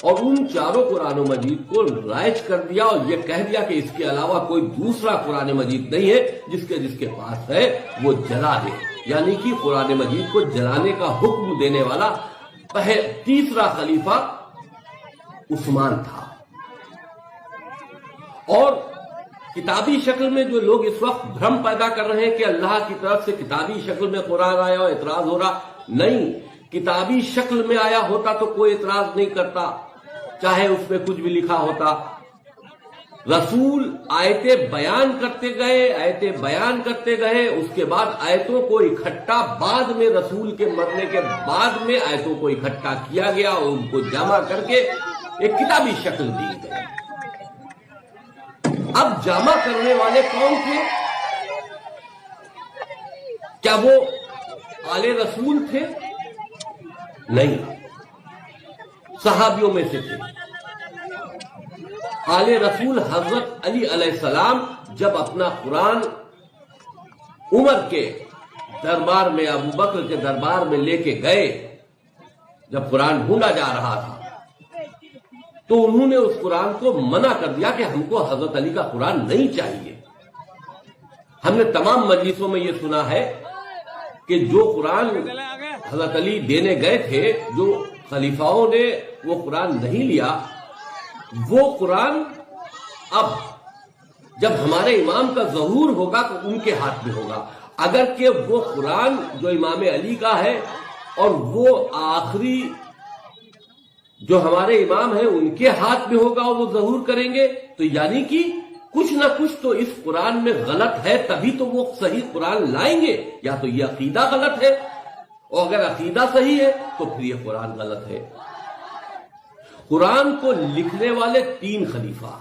اور ان چاروں قرآن مجید کو رائج کر دیا اور یہ کہہ دیا کہ اس کے علاوہ کوئی دوسرا قرآن مجید نہیں ہے، جس کے پاس ہے وہ جلا دے، یعنی کہ قرآن مجید کو جلانے کا حکم دینے والا تیسرا خلیفہ عثمان تھا۔ اور کتابی شکل میں جو لوگ اس وقت بھرم پیدا کر رہے ہیں کہ اللہ کی طرف سے کتابی شکل میں قرآن آیا اور اعتراض ہو رہا، نہیں، کتابی شکل میں آیا ہوتا تو کوئی اعتراض نہیں کرتا، چاہے اس میں کچھ بھی لکھا ہوتا۔ رسول آیتیں بیان کرتے گئے، اس کے بعد آیتوں کو اکٹھا بعد میں رسول کے مرنے کے بعد میں آیتوں کو اکٹھا کیا گیا اور ان کو جمع کر کے ایک کتابی شکل دی گئی۔ اب جمع کرنے والے کون تھے؟ کیا وہ آل رسول تھے؟ نہیں، صحابیوں میں سے تھے۔ آل رسول حضرت علی علیہ السلام جب اپنا قرآن عمر کے دربار میں، ابو بکر کے دربار میں لے کے گئے، جب قرآن ڈھونڈا جا رہا تھا تو انہوں نے اس قرآن کو منع کر دیا کہ ہم کو حضرت علی کا قرآن نہیں چاہیے۔ ہم نے تمام مجلسوں میں یہ سنا ہے کہ جو قرآن حضرت علی دینے گئے تھے، جو خلیفاؤں نے وہ قرآن نہیں لیا، وہ قرآن اب جب ہمارے امام کا ظہور ہوگا تو ان کے ہاتھ میں ہوگا، اگر کہ وہ قرآن جو امام علی کا ہے اور وہ آخری جو ہمارے امام ہیں ان کے ہاتھ میں ہوگا اور وہ ظہور کریں گے، تو یعنی کہ کچھ نہ کچھ تو اس قرآن میں غلط ہے، تبھی تو وہ صحیح قرآن لائیں گے، یا تو یہ عقیدہ غلط ہے، اور اگر عقیدہ صحیح ہے تو پھر یہ قرآن غلط ہے۔ قرآن کو لکھنے والے 3 خلیفہ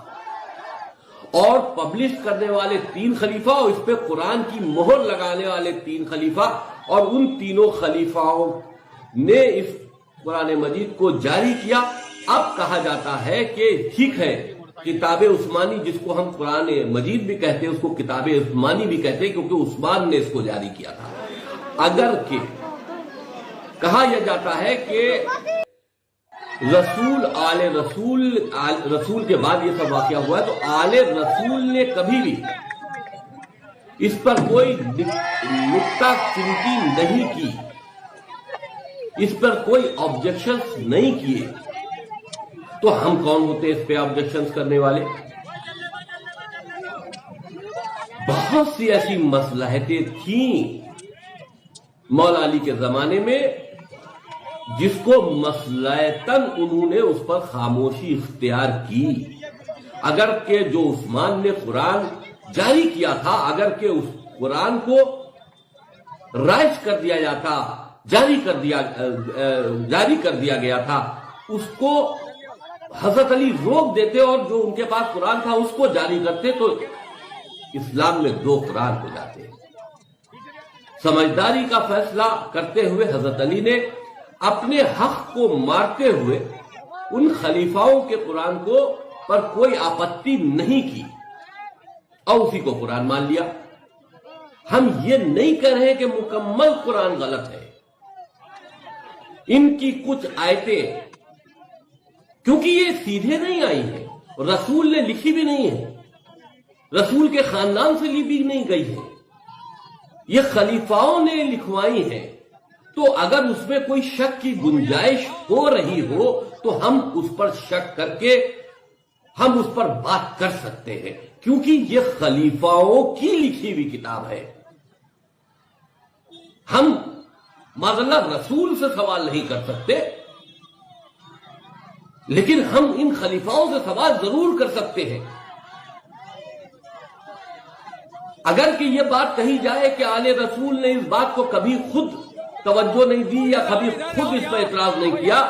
اور پبلش کرنے والے 3 خلیفہ اور اس پہ قرآن کی مہر لگانے والے 3 خلیفہ، اور ان تینوں خلیفاؤں نے اس قرآن مجید کو جاری کیا۔ اب کہا جاتا ہے کہ ٹھیک ہے، کتاب عثمانی جس کو ہم قرآن مجید بھی کہتے ہیں، اس کو کتاب عثمانی بھی کہتے ہیں کیونکہ عثمان نے اس کو جاری کیا تھا۔ اگر کہ کہا یہ جاتا ہے کہ رسول کے بعد یہ سب واقعہ ہوا ہے، تو آل رسول نے کبھی بھی اس پر کوئی نکتہ چنتی نہیں کی، اس پر کوئی آبجیکشنز نہیں کیے، تو ہم کون ہوتے اس پہ آبجیکشنز کرنے والے؟ بہت سی ایسی مصلحتیں تھیں مولا علی کے زمانے میں جس کو مصلحتاً انہوں نے اس پر خاموشی اختیار کی۔ اگر کہ جو عثمان نے قرآن جاری کیا تھا، اگر کہ اس قرآن کو رائج کر دیا جاتا، جاری کر دیا گیا تھا، اس کو حضرت علی روک دیتے اور جو ان کے پاس قرآن تھا اس کو جاری کرتے، تو اسلام میں 2 قرآن ہو جاتے۔ سمجھداری کا فیصلہ کرتے ہوئے حضرت علی نے اپنے حق کو مارتے ہوئے ان خلیفاؤں کے قرآن کو پر کوئی آپتی نہیں کی اور اسی کو قرآن مان لیا۔ ہم یہ نہیں کہہ رہے کہ مکمل قرآن غلط ہے، ان کی کچھ آیتیں کیونکہ یہ سیدھے نہیں آئی ہیں، رسول نے لکھی بھی نہیں ہے، رسول کے خاندان سے لی بھی نہیں گئی ہے، یہ خلیفاؤں نے لکھوائی ہیں، تو اگر اس میں کوئی شک کی گنجائش ہو رہی ہو تو ہم اس پر شک کر کے ہم اس پر بات کر سکتے ہیں، کیونکہ یہ خلیفاؤں کی لکھی ہوئی کتاب ہے۔ ہم معذاللہ رسول سے سوال نہیں کر سکتے، لیکن ہم ان خلیفاؤں سے سوال ضرور کر سکتے ہیں۔ اگر کہ یہ بات کہی جائے کہ آل رسول نے اس بات کو کبھی خود توجہ نہیں دی یا کبھی خود اس پر اعتراض نہیں کیا،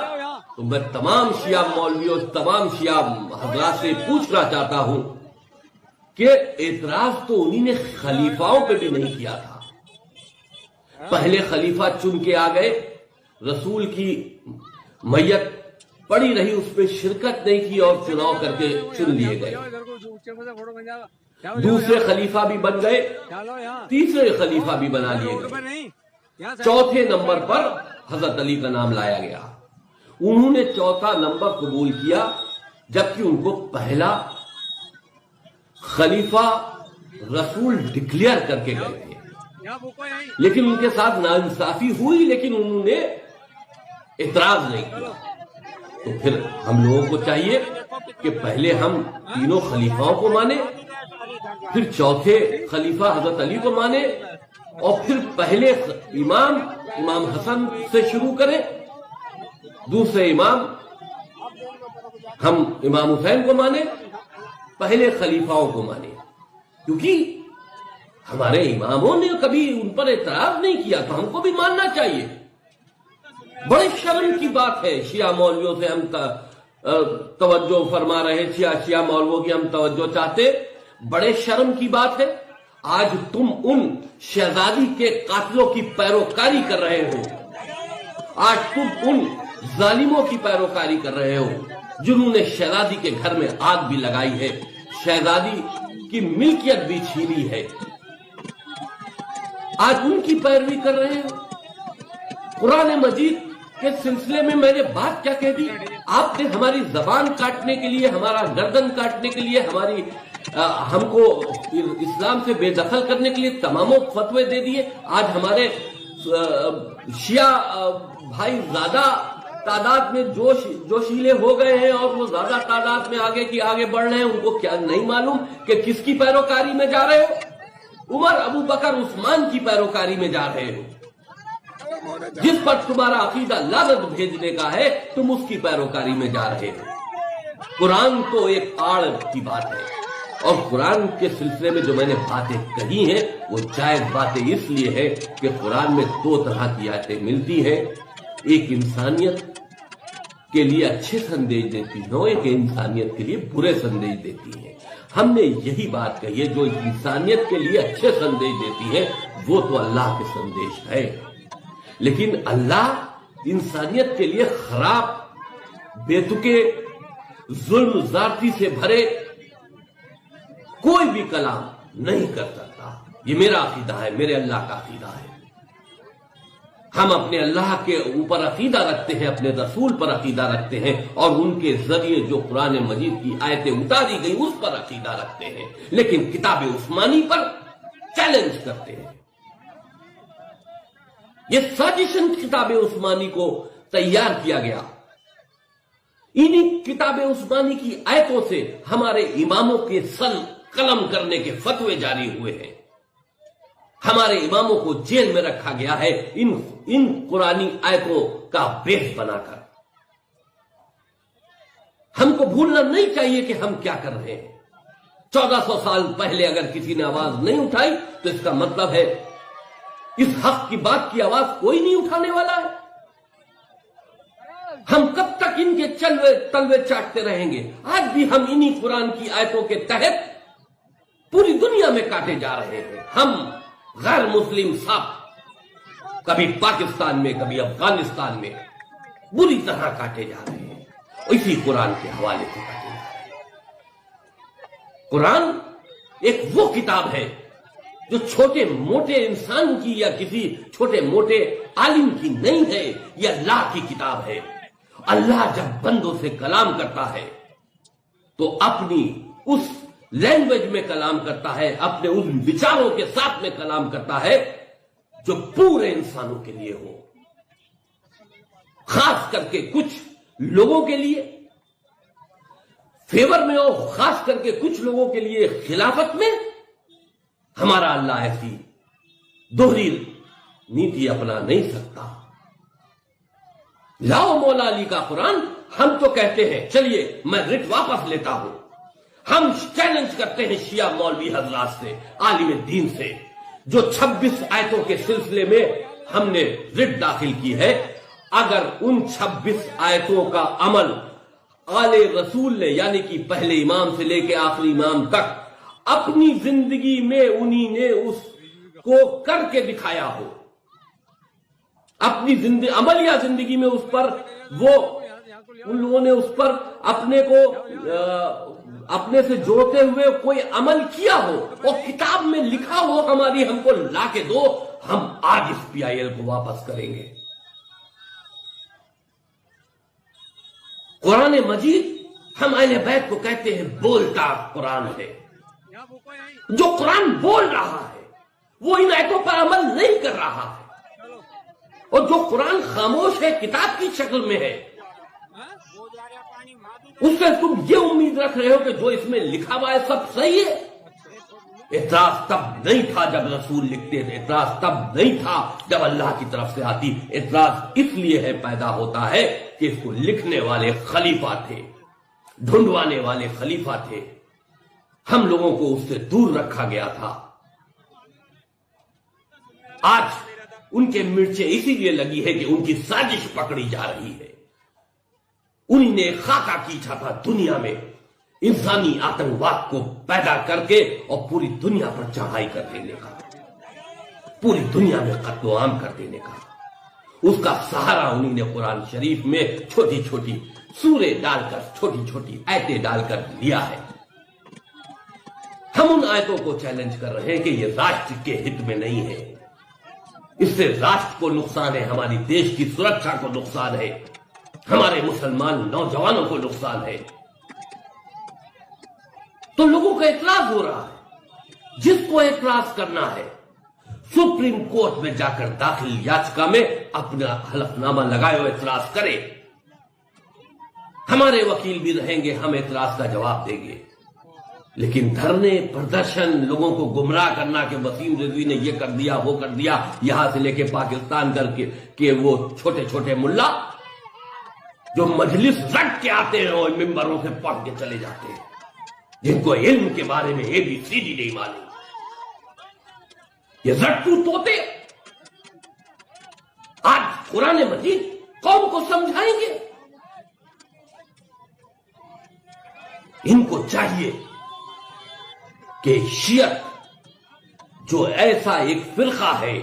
تو میں تمام شیعہ مولویوں، تمام شیعہ حضرات سے پوچھنا چاہتا ہوں کہ اعتراض تو انہی نے خلیفاؤں پہ بھی نہیں کیا تھا۔ پہلے خلیفہ چن کے آ گئے، رسول کی میت پڑی رہی، اس پہ شرکت نہیں کی اور چناؤ کر کے چن لیے گئے۔ دوسرے خلیفہ بھی بن گئے، تیسرے خلیفہ بھی بنا لیے گئے، چوتھے نمبر پر حضرت علی کا نام لایا گیا۔ انہوں نے چوتھا نمبر قبول کیا، جبکہ ان کو پہلا خلیفہ رسول ڈکلیئر کر کے گئے تھے، لیکن ان کے ساتھ ناانصافی ہوئی، لیکن انہوں نے اعتراض نہیں کیا۔ تو پھر ہم لوگوں کو چاہیے کہ پہلے ہم تینوں خلیفاؤں کو مانیں، پھر چوتھے خلیفہ حضرت علی کو مانیں، اور پھر پہلے امام حسن سے شروع کریں، دوسرے امام ہم امام حسین کو مانیں، پہلے خلیفاؤں کو مانیں، کیونکہ ہمارے اماموں نے کبھی ان پر اعتراض نہیں کیا، تو ہم کو بھی ماننا چاہیے۔ بڑے شرم کی بات ہے، شیعہ مولویوں سے ہم توجہ فرما رہے، شیعہ مولویوں کی ہم توجہ چاہتے، بڑے شرم کی بات ہے۔ آج تم ان شہزادی کے قاتلوں کی پیروکاری کر رہے ہو، آج تم ان ظالموں کی پیروکاری کر رہے ہو جنہوں نے شہزادی کے گھر میں آگ بھی لگائی ہے، شہزادی کی ملکیت بھی چھینی ہے، آج ان کی پیروی کر رہے ہو۔ قرآن مجید کے سلسلے میں میں نے بات کیا کہہ دی؟ آپ نے ہماری زبان کاٹنے کے لیے، ہمارا گردن کاٹنے کے لیے، ہم کو اسلام سے بے دخل کرنے کے لیے تمام فتوے دے دیے۔ آج ہمارے شیعہ بھائی زیادہ تعداد میں جوشیلے ہو گئے ہیں، اور وہ زیادہ تعداد میں آگے بڑھ رہے ہیں، ان کو کیا نہیں معلوم کہ کس کی پیروکاری میں جا رہے ہو؟ عمر، ابو بکر، عثمان کی پیروکاری میں جا رہے ہو۔ جس پر تمہارا عقیدہ لعنت بھیجنے کا ہے، تم اس کی پیروکاری میں جا رہے ہو۔ قرآن تو ایک آڑ کی بات ہے، اور قرآن کے سلسلے میں جو میں نے باتیں کہی ہیں وہ جائز باتیں اس لیے ہے کہ قرآن میں دو طرح کی آیتیں ملتی ہیں، ایک انسانیت کے لیے اچھے سندیش دیتی ہیں، ایک انسانیت کے لیے برے سندیش دیتی ہیں۔ ہم نے یہی بات کہی ہے، جو انسانیت کے لیے اچھے سندیش دیتی ہے وہ تو اللہ کے سندیش ہے، لیکن اللہ انسانیت کے لیے خراب، بے تکے، ظلم زیادتی سے بھرے کوئی بھی کلام نہیں کر سکتا۔ یہ میرا عقیدہ ہے، میرے اللہ کا عقیدہ ہے۔ ہم اپنے اللہ کے اوپر عقیدہ رکھتے ہیں، اپنے رسول پر عقیدہ رکھتے ہیں، اور ان کے ذریعے جو قرآن مجید کی آیتیں اتاری گئی اس پر عقیدہ رکھتے ہیں، لیکن کتاب عثمانی پر چیلنج کرتے ہیں۔ یہ سازشن کتاب عثمانی کو تیار کیا گیا، انہی کتاب عثمانی کی آیتوں سے ہمارے اماموں کے قلم کرنے کے فتوے جاری ہوئے ہیں، ہمارے اماموں کو جیل میں رکھا گیا ہے ان قرآنی آیتوں کا بیس بنا کر۔ ہم کو بھولنا نہیں چاہیے کہ ہم کیا کر رہے ہیں۔ 1400 سال پہلے اگر کسی نے آواز نہیں اٹھائی تو اس کا مطلب ہے اس حق کی بات کی آواز کوئی نہیں اٹھانے والا ہے۔ ہم کب تک ان کے تلوے چاٹتے رہیں گے؟ آج بھی ہم انہی قرآن کی آیتوں کے تحت پوری دنیا میں کاٹے جا رہے ہیں۔ ہم غیر مسلم سب کبھی پاکستان میں، کبھی افغانستان میں بری طرح کاٹے جا رہے ہیں، اسی قرآن کے حوالے سے کاٹے جا رہے ہیں۔ قرآن ایک وہ کتاب ہے جو چھوٹے موٹے انسان کی یا کسی چھوٹے موٹے عالم کی نہیں ہے، یہ اللہ کی کتاب ہے۔ اللہ جب بندوں سے کلام کرتا ہے تو اپنی اس لینگویج میں کلام کرتا ہے، اپنے ان وچاروں کے ساتھ میں کلام کرتا ہے جو پورے انسانوں کے لیے ہو، خاص کر کے کچھ لوگوں کے لیے فیور میں ہو، خاص کر کے کچھ لوگوں کے لیے خلافت میں۔ ہمارا اللہ ایسی دوہری نیتی اپنا نہیں سکتا۔ لاؤ مولا علی کا قرآن، ہم تو کہتے ہیں، چلیے میں رٹ واپس لیتا ہوں، ہم چیلنج کرتے ہیں شیعہ مولوی حضرات سے، عالم دین سے، جو 26 آیتوں کے سلسلے میں ہم نے رٹ داخل کی ہے، اگر ان 26 آیتوں کا عمل آل رسول نے، یعنی کہ پہلے امام سے لے کے آخری امام تک اپنی زندگی میں انہی نے اس کو کر کے دکھایا ہو، اپنی عملیہ زندگی میں اس پر ان لوگوں نے اس پر اپنے سے جوڑتے ہوئے کوئی عمل کیا ہو اور کتاب میں لکھا ہو ہماری، ہم کو لا کے دو، ہم آج اس PIL کو واپس کریں گے۔ قرآن مجید ہم اہل بیت کو کہتے ہیں بولتا قرآن ہے. جو قرآن بول رہا ہے وہ ان آیتوں پر عمل نہیں کر رہا ہے، اور جو قرآن خاموش ہے، کتاب کی شکل میں ہے، اس سے تم یہ امید رکھ رہے ہو کہ جو اس میں لکھا ہوا ہے سب صحیح ہے. اعتراض تب نہیں تھا جب رسول لکھتے تھے، اعتراض تب نہیں تھا جب اللہ کی طرف سے آتی. اعتراض اس لیے ہے پیدا ہوتا ہے کہ اس کو لکھنے والے خلیفہ تھے، ڈھونڈوانے والے خلیفہ تھے. ہم لوگوں کو اس سے دور رکھا گیا تھا. آج ان کے مرچیں اسی لیے لگی ہے کہ ان کی سازش پکڑی جا رہی ہے. انہی نے خاکہ کیچا تھا دنیا میں انسانی آتنکواد کو پیدا کر کے اور پوری دنیا پر چڑھائی کر دینے کا، پوری دنیا میں قتل و عام کر دینے کا. اس کا سہارا انہی نے قرآن شریف میں چھوٹی چھوٹی سورے ڈال کر، چھوٹی چھوٹی آیتیں ڈال کر لیا ہے. ہم ان آیتوں کو چیلنج کر رہے ہیں کہ یہ راشٹر کے ہت میں نہیں ہے. اس سے راشٹر کو نقصان ہے، ہماری دیش کی سرکشا کو نقصان ہے، ہمارے مسلمان نوجوانوں کو نقصان ہے. تو لوگوں کا اعتراض ہو رہا ہے. جس کو اعتراض کرنا ہے سپریم کورٹ میں جا کر داخل یاچکا میں اپنا حلف نامہ لگائے اور اعتراض کرے. ہمارے وکیل بھی رہیں گے، ہم اعتراض کا جواب دیں گے. لیکن دھرنے، پردرشن، لوگوں کو گمراہ کرنا کہ وسیم رضوی نے یہ کر دیا، وہ کر دیا، یہاں سے لے کے پاکستان کر کے وہ چھوٹے چھوٹے ملا جو مجلس رٹ کے آتے ہیں اور ممبروں سے پڑھ کے چلے جاتے ہیں، جن کو علم کے بارے میں ABC نہیں معلوم. یہ رٹو طوطے آج قرآن مجید قوم کو سمجھائیں گے. ان کو چاہیے کہ شیعت جو ایسا ایک فرقہ ہے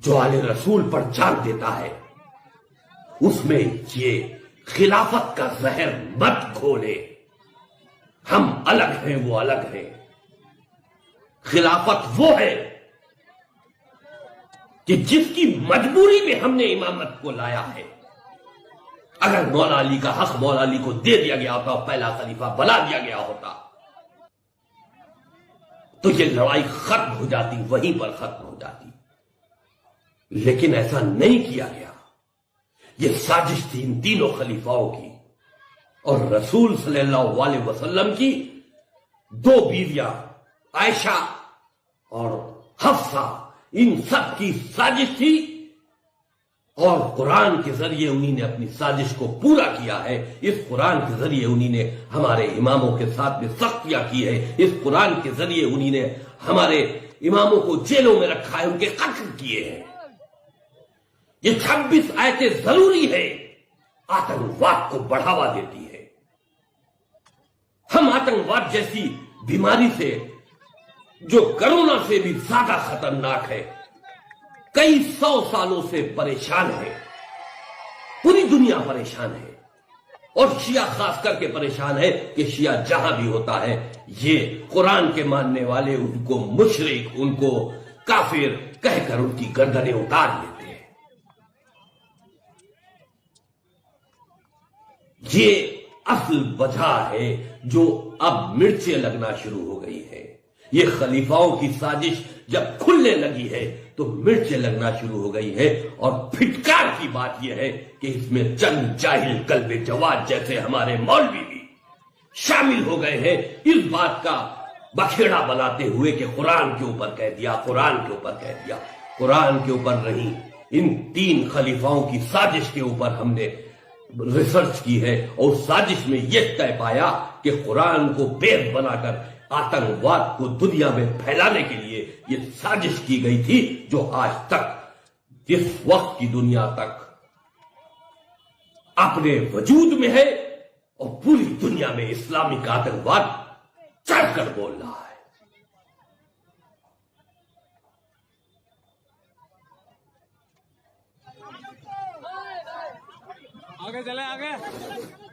جو آل رسول پر جان دیتا ہے، اس میں یہ خلافت کا زہر مت گھولے. ہم الگ ہیں، وہ الگ ہیں. خلافت وہ ہے کہ جس کی مجبوری میں ہم نے امامت کو لایا ہے. اگر مولا علی کا حق مولا علی کو دے دیا گیا ہوتا، پہلا خلیفہ بنا دیا گیا ہوتا، تو یہ لڑائی ختم ہو جاتی، وہیں پر ختم ہو جاتی. لیکن ایسا نہیں کیا گیا. یہ سازش تھی ان تینوں خلیفاؤں کی اور رسول صلی اللہ علیہ وسلم کی دو بیویاں عائشہ اور حفصہ، ان سب کی سازش تھی. اور قرآن کے ذریعے انہی نے اپنی سازش کو پورا کیا ہے. اس قرآن کے ذریعے انہی نے ہمارے اماموں کے ساتھ میں سختیاں کی ہے. اس قرآن کے ذریعے انہی نے ہمارے اماموں کو جیلوں میں رکھا ہے، ان کے قتل کیے ہیں. یہ 26 آیتیں ضروری ہے، آتنکواد کو بڑھاوا دیتی ہے. ہم آتنکواد جیسی بیماری سے جو کرونا سے بھی زیادہ خطرناک ہے کئی 100 سالوں سے پریشان ہے. پوری دنیا پریشان ہے اور شیعہ خاص کر کے پریشان ہے کہ شیعہ جہاں بھی ہوتا ہے یہ قرآن کے ماننے والے ان کو مشرک، ان کو کافر کہہ کر ان کی گردنیں اتار لیتے ہیں. یہ اصل وجہ ہے جو اب مرچیں لگنا شروع ہو گئی ہے. یہ خلیفاؤں کی سازش جب کھلنے لگی ہے تو مرچیں لگنا شروع ہو گئی ہے. اور پھٹکار کی بات یہ ہے کہ اس میں چند جاہل قلب جواد جیسے ہمارے مولوی بھی شامل ہو گئے ہیں، اس بات کا بکھیڑا بناتے ہوئے کہ قرآن کے اوپر کہہ دیا، قرآن کے اوپر کہہ دیا. قرآن کے اوپر نہیں، ان 3 خلیفاؤں کی سازش کے اوپر ہم نے ریسرچ کی ہے اور سازش میں یہ طے پایا کہ قرآن کو بیس بنا کر آتنکواد کو دنیا میں پھیلانے کے لیے یہ سازش کی گئی تھی، جو آج تک جس وقت کی دنیا تک اپنے وجود میں ہے اور پوری دنیا میں اسلامک آتنکواد چڑھ کر بول رہا ہے. آگے چلے آگے.